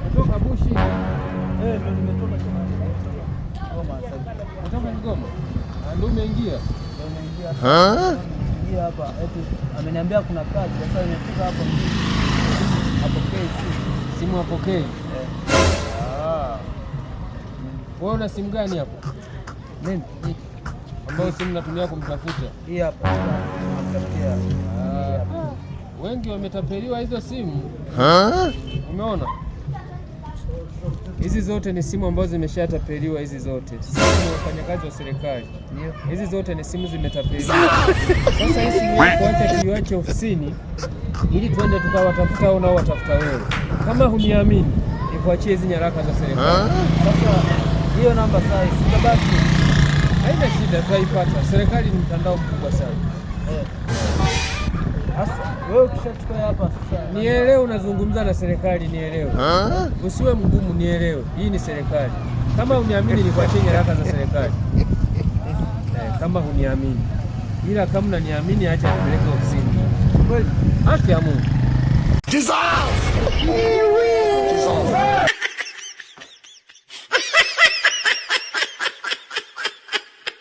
Kutoka Bushi. Nimetoka Kigoma. Ndio umeingia? Ndio hapa. Ameniambia kuna kazi, sasa nimefika hapa apokee simu apokee. Wewe una simu gani hapo? Mimi ambayo simu natumia kumtafuta. Hii hapa. Wengi wametapeliwa hizo simu. Umeona? Hizi zote ni simu ambazo zimeshatapeliwa hizi zote. Simu ya wafanyakazi wa serikali. Hizi zote ni simu zimetapeliwa. Sasa hii simu yako acha tuiache ofisini ili tuende tukawatafuta au nao watafuta wewe. Kama huniamini, nikuachie hizi nyaraka za serikali. Sasa hiyo namba sasa sitabaki. Haina shida, tutaipata. Serikali ni mtandao mkubwa sana. Sasa wewe ukishachukua hapa sasa nielewe, unazungumza na serikali, nielewe. Usiwe mgumu, nielewe. Hii ni serikali. Kama huniamini nikuachie nyaraka za serikali. Kama huniamini. Ila kama unaniamini acha nipeleke ofisini. kweli. Haki ya Mungu.